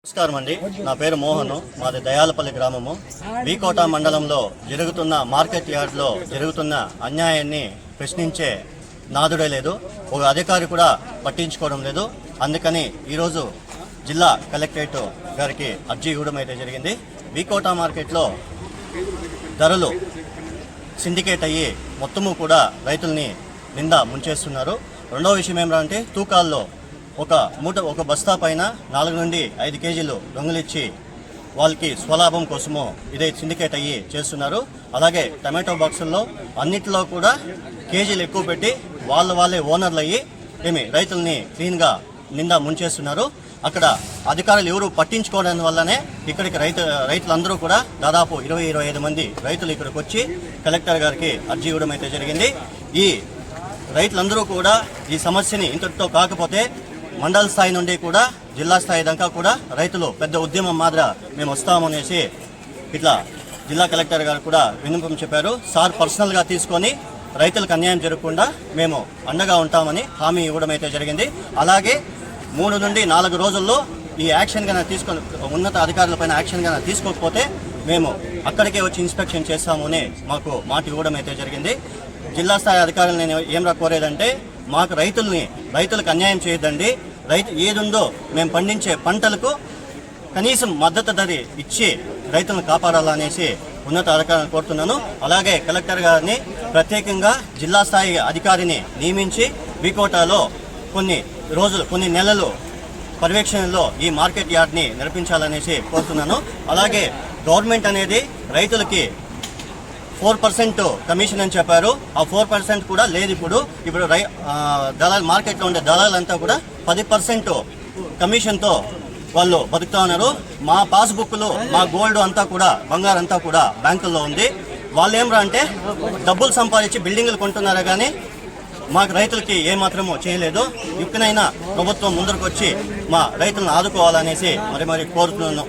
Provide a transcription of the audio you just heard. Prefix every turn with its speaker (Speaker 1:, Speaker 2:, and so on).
Speaker 1: నమస్కారం అండి. నా పేరు మోహన్. మాది దయాలపల్లి గ్రామము. వీకోట మండలంలో జరుగుతున్న మార్కెట్ యార్డ్లో జరుగుతున్న అన్యాయాన్ని ప్రశ్నించే నాదుడే లేదు, ఒక అధికారి కూడా పట్టించుకోవడం లేదు. అందుకని ఈరోజు జిల్లా కలెక్టరేట్ గారికి అర్జీ ఇవ్వడం అయితే జరిగింది. వీకోట మార్కెట్లో ధరలు సిండికేట్ అయ్యి మొత్తము కూడా రైతుల్ని నింద ముంచేస్తున్నారు. రెండవ విషయం ఏమిటంటే తూకాల్లో ఒక బస్తా పైన 4 నుండి 5 కేజీలు దొంగలిచ్చి వాళ్ళకి స్వలాభం కోసము ఇదే సిండికేట్ అయ్యి చేస్తున్నారు. అలాగే టమాటో బాక్సుల్లో అన్నిటిలో కూడా కేజీలు ఎక్కువ పెట్టి వాళ్ళే ఓనర్లు అయ్యి రైతుల్ని క్లీన్గా నిండా ముంచేస్తున్నారు. అక్కడ అధికారులు ఎవరు పట్టించుకోవడం వల్లనే ఇక్కడికి రైతులందరూ కూడా దాదాపు 20-25 మంది రైతులు ఇక్కడికి వచ్చి కలెక్టర్ గారికి అర్జీ ఇవ్వడం అయితే జరిగింది. ఈ రైతులందరూ కూడా ఈ సమస్యని ఇంతటితో కాకపోతే మండల స్థాయి నుండి కూడా జిల్లా స్థాయి దాకా కూడా రైతులు పెద్ద ఉద్యమం మాదిర మేము వస్తామనేసి ఇట్లా జిల్లా కలెక్టర్ గారు కూడా విన్నపం చెప్పారు. సార్ పర్సనల్గా తీసుకొని రైతులకు అన్యాయం జరగకుండా మేము అండగా ఉంటామని హామీ ఇవ్వడం అయితే జరిగింది. అలాగే 3 నుండి 4 రోజుల్లో ఈ యాక్షన్ కన్నా తీసుకొని ఉన్నత అధికారులపైన యాక్షన్ కన్నా తీసుకోకపోతే మేము అక్కడికే వచ్చి ఇన్స్పెక్షన్ చేస్తామని మాకు మాట ఇవ్వడం అయితే జరిగింది. జిల్లా స్థాయి అధికారులు నేను ఏం కోరేదంటే మాకు రైతులకు అన్యాయం చేయొద్దండి. రైతు ఏదుందో మేము పండించే పంటలకు కనీసం మద్దతు ధర ఇచ్చి రైతులను కాపాడాలనేసి ఉన్నత అధికారులను కోరుతున్నాను. అలాగే కలెక్టర్ గారిని ప్రత్యేకంగా జిల్లా స్థాయి అధికారిని నియమించి వీకోటాలో కొన్ని నెలలు పర్యవేక్షణలో ఈ మార్కెట్ యార్డ్ని నడిపించాలనేసి కోరుతున్నాను. అలాగే గవర్నమెంట్ అనేది రైతులకి 4% కమిషన్ అని చెప్పారు. ఆ 4% కూడా లేదు. ఇప్పుడు దళాలు మార్కెట్లో ఉండే దళాలంతా కూడా 10% కమిషన్తో వాళ్ళు బతుకుతా ఉన్నారు. మా పాస్బుక్లు, మా గోల్డ్ అంతా కూడా, బంగారం అంతా కూడా బ్యాంకుల్లో ఉంది. వాళ్ళు ఏమరా అంటే డబ్బులు సంపాదించి బిల్డింగులు కొంటున్నారా కానీ మాకు రైతులకి ఏమాత్రమూ చేయలేదు. ఇప్పుడైనా ప్రభుత్వం ముందరకు వచ్చి మా రైతులను ఆదుకోవాలనేసి మరి కోరుతున్నాను.